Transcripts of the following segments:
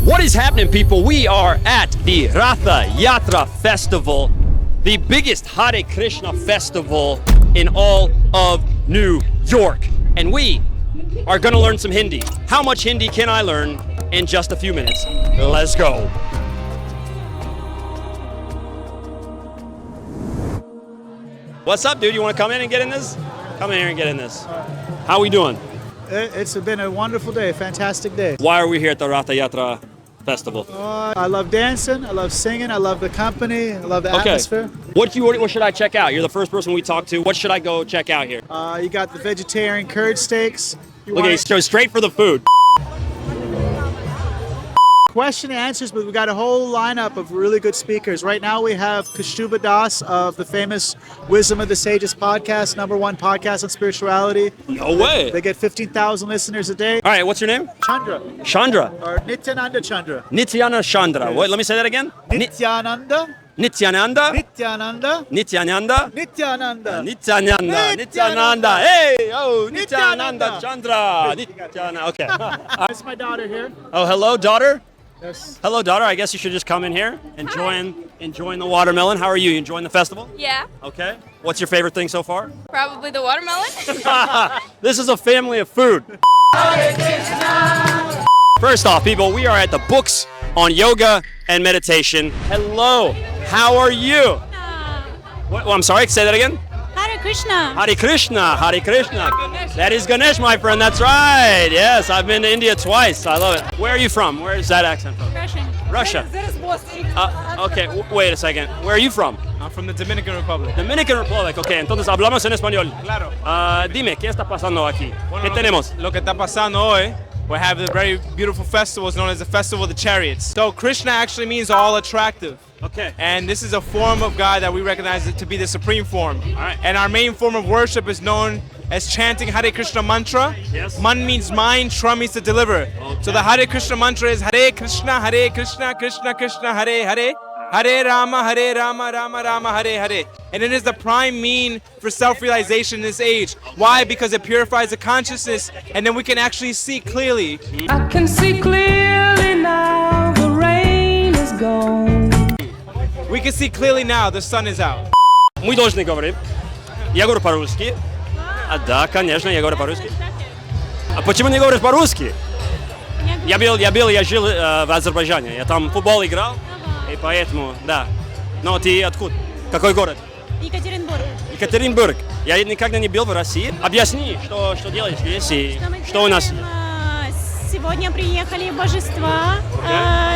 What is happening, people? We are at the Ratha Yatra Festival, the biggest Hare Krishna festival in all of New York. And we are gonna learn some Hindi. How much Hindi can I learn in just a few minutes? Let's go. What's up, dude? You wanna come in and get in this? Come in here and get in this. How we doing? It's been a wonderful day, a fantastic day. Why are we here at the Ratha Yatra Festival? I love dancing, I love singing, I love the company, I love the atmosphere. What should I check out? You're the first person we talked to. What should I go check out here? You got the vegetarian curd steaks. Okay, so straight for the food. Question and answers, but we got a whole lineup of really good speakers. Right now we have Kashtuba Das of the famous Wisdom of the Sages podcast, #1 podcast on spirituality. No way. They get 15,000 listeners a day. All right, what's your name? Chandra. Chandra. Or Nityananda Chandra. Nityananda Chandra. Yes. Wait, let me say that again. Nityananda. Nityananda. Nityananda. Nityananda. Nityananda. Nityananda. Nityananda. Hey, oh, Nityananda Chandra. Nityananda. Okay. That's my daughter here. Oh, hello, daughter. Yes. Hello, daughter. I guess you should just come in here, enjoying the watermelon. How are you? You enjoying the festival? Yeah, Okay. What's your favorite thing so far? probably the watermelon. This is a family of food. First off, people, we are at the Books on Yoga and Meditation. Hello. How are you? What, I'm sorry. Say that again. Hare Krishna. Hare Krishna. Hare Krishna. That is Ganesh, my friend. That's right. Yes, I've been to India twice. I love it. Where are you from? Where is that accent from? Russian. Russia. Okay, wait a second. Where are you from? I'm from the Dominican Republic. Dominican Republic. Okay, entonces hablamos en español. Claro. Dime, ¿qué está pasando aquí? Bueno, ¿Qué tenemos? Lo que está pasando hoy, we have the very beautiful festival known as the Festival of the Chariots. So Krishna actually means all attractive. Okay. And this is a form of God that we recognize it to be the supreme form. Alright. And our main form of worship is known as chanting Hare Krishna mantra. Yes. Man means mind, Shra means to deliver. So the Hare Krishna mantra is Hare Krishna, Krishna Krishna, Hare Hare. Hare Rama, Rama Rama, Hare Hare. And it is the prime mean for self-realization in this age. Why? Because it purifies the consciousness and then we can actually see clearly. I can see clearly now, the rain is gone. We can see clearly now, the sun is out. Мы должны говорить. Я говорю по-русски. Да, конечно, я говорю по-русски. А почему не говоришь по-русски? Я жил в Азербайджане. Я там футбол играл, и поэтому, да. Но ты откуда? Какой город? Екатеринбург. Екатеринбург. Я никогда не был в России. Объясни, что делаешь здесь и что у нас. Сегодня приехали божества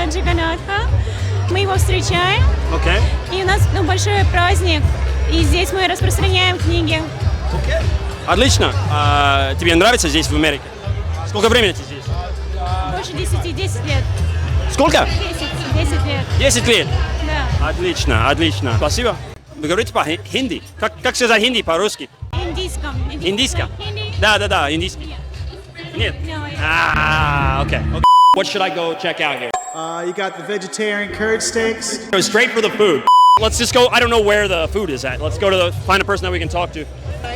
Джаганатха. Мы его встречаем. Okay. И у нас большой праздник. И здесь мы распространяем книги. Отлично. Тебе нравится здесь, в Америке? Сколько времени ты здесь? Больше 10 лет. Сколько? 10 лет. 10 лет. Да. Отлично, отлично. Спасибо. Вы говорите по-хинди? Как сказать хинди по-русски? Индийском. Индийском? Hindi? Да, индийский. Нет? No, Okay. What should I go check out here? You got the vegetarian curd steaks. Go straight for the food. Let's just go. I don't know where the food is at. Let's go to find a person that we can talk to.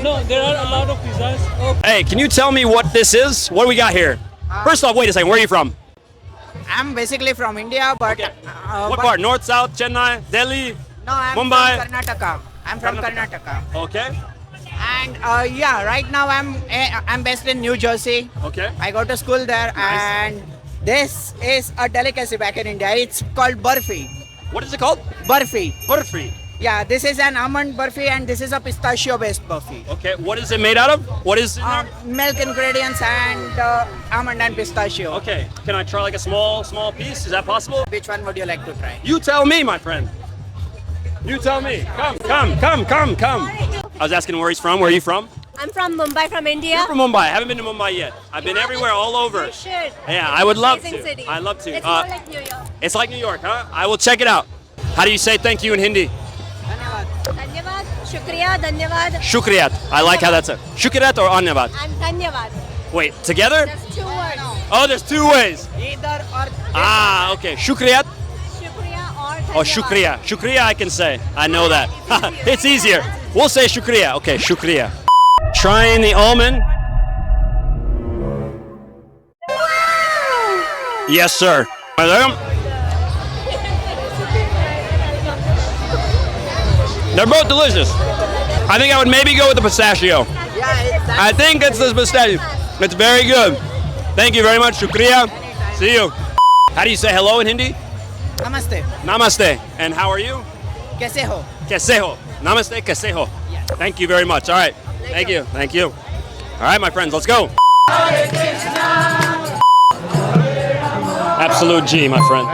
No, there are a lot of pizzas. Oh. Hey, can you tell me what this is? What do we got here? First off, wait a second. Where are you from? I'm basically from India, but What part? North, South, Chennai, Delhi? No, I'm Mumbai? from Karnataka. I'm from Karnataka. Okay. And yeah, right now I'm based in New Jersey. Okay. I go to school there, and this is a delicacy back in India. It's called burfi. What is it called? Burfi. Burfi. Yeah, this is an almond burfi, and this is a pistachio-based burfi. Okay. What is it made out of? What is in there? Milk ingredients and almond and pistachio. Okay. Can I try like a small piece? Is that possible? Which one would you like to try? You tell me, my friend. You tell me. Come. I was asking where he's from. Where are you from? I'm from Mumbai, from India. I'm from Mumbai. I haven't been to Mumbai yet. I've been everywhere, all over. You should. Yeah, I would love Amazing to. city. I love to. It's more like New York. It's like New York, huh? I will check it out. How do you say thank you in Hindi? Dhanyavad, shukriya, dhanyavad, Shukriyat. I like how that's a Shukriyat or Anyavad. and dhanyavad. Wait, together? There's 2 words. Oh, there's 2 ways. Either or. Okay. Shukriyat Shukriya or dhanyavad. or Shukriya. Shukriya I can say. I know that. It's easier. We'll say Shukriya. Okay, Shukriya. Trying the almond. Yes, sir. I like 'em. They're both delicious. I think I would maybe go with the pistachio. I think it's the pistachio. It's very good. Thank you very much. Shukriya. See you. How do you say hello in Hindi? Namaste. Namaste. And how are you? Kaise ho? Kaise ho. Namaste, kaise ho. Thank you very much. All right. Thank you. Thank you. All right, my friends, let's go. Absolute G, my friend.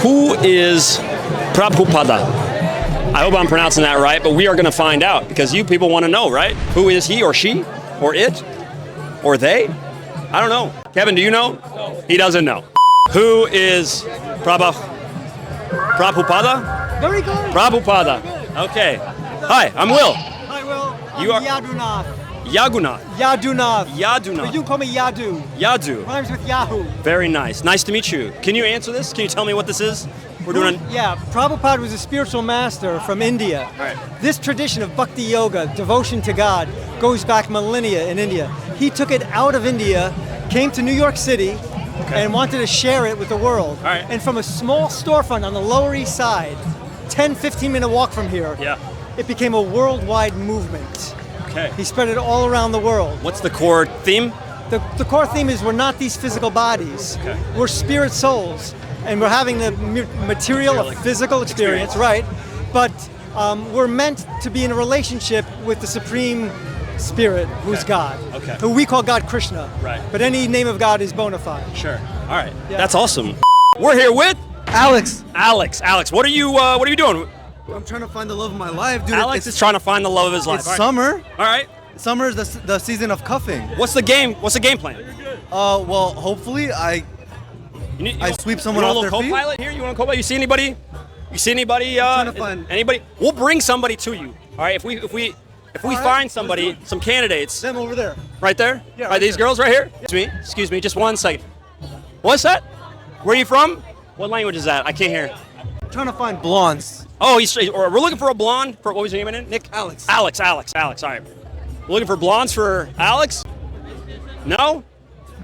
Who is Prabhupada? I hope I'm pronouncing that right, but we are going to find out because you people want to know, right? Who is he or she or it or they? I don't know. Kevin, do you know? No. He doesn't know. Who is Prabhupada? Very good. Prabhupada. Okay. Hi, I'm Will. Hi, Will. You are Yadunath. Yagunath. Yadunath. But Yadunath. you can call me Yadu. Yadu. Rhymes with Yahoo. Very nice. Nice to meet you. Can you answer this? Can you tell me what this is? We're doing. Yeah, Prabhupada was a spiritual master from India. Right. This tradition of bhakti yoga, devotion to God, goes back millennia in India. He took it out of India, came to New York City, and wanted to share it with the world. All right. And from a small storefront on the Lower East Side, 10, 15-minute walk from here, Yeah. it became a worldwide movement. Okay. He spread it all around the world. What's the core theme? The core theme is we're not these physical bodies. Okay. We're spirit souls. And we're having the material of physical experience, right? But we're meant to be in a relationship with the Supreme Spirit, who's God. Okay. Who we call God Krishna. Right. But any name of God is bona fide. Sure. All right. Yeah. That's awesome. We're here with Alex. Alex. Alex, what are you doing? I'm trying to find the love of my life, dude. Alex is trying to find the love of his life. It's All right. summer. All right. Summer is the season of cuffing. What's the game? What's the game plan? Well, hopefully I sweep someone you off want a their little feet. co-pilot here? You want a co-pilot? You see anybody? You see anybody? trying to find- Anybody? We'll bring somebody to you. All right. If we right, find somebody, some candidates, Them over there. right there. Yeah, Are right these there. girls right here? Excuse me. Just one second. What's that? Where are you from? What language is that? I can't hear. I'm trying to find blondes. Oh, we're looking for a blonde. What was your name again, Nick? Alex. Alex. All right. We're looking for blondes for Alex? No?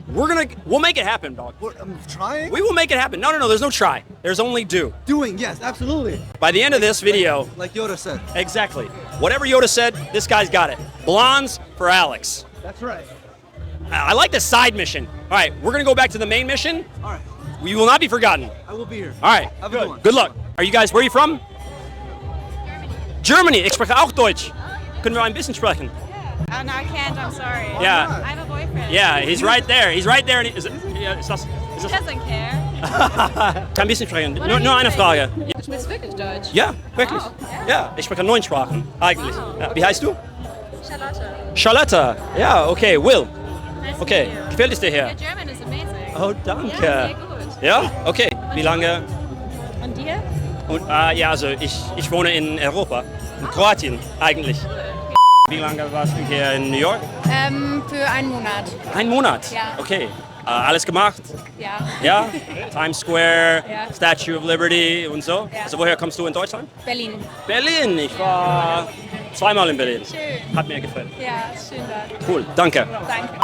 We'll make it happen, dog. I'm trying. We will make it happen. No, there's no try. There's only do. Doing, yes, absolutely. By the end of this video, Like Yoda said. exactly. Whatever Yoda said, this guy's got it. Blondes for Alex. That's right. I like the side mission. All right, we're going to go back to the main mission. All right. We will not be forgotten. I will be here. All right. Have a good one. Good luck. Are you guys, where are you from? Germany. Ich spreche auch Deutsch. Können wir ein bisschen sprechen? Oh, no, I can't. I'm sorry. Yeah. I have a boyfriend. Yeah, he's right there. He's right there. And ist das, He doesn't care. Kann ein bisschen sprechen. What Nur are you eine doing? Frage. Du sprichst wirklich Deutsch? Ja, wirklich. Oh, okay. Ja, ich spreche 9 Sprachen, eigentlich. Ja, wie heißt du? Charlotte. Charlotte. Ja, okay. Will. Nice to Okay. meet you. Gefällt es dir hier? Your German is amazing. Oh, danke. Ja, sehr gut. Ja, okay. Wie lange? Und dir? Und, ja, also ich wohne in Europa. In Kroatien, eigentlich. Wie lange warst du hier in New York? Für einen Monat. Ein Monat? Ja. Okay. Alles gemacht? Ja. Ja? Times Square, Ja. Statue of Liberty und so? Ja. Also woher kommst du in Deutschland? Berlin. Berlin. Ich war zweimal in Berlin. Schön. Hat mir gefallen. Ja, ist schön da. Cool, danke. Danke.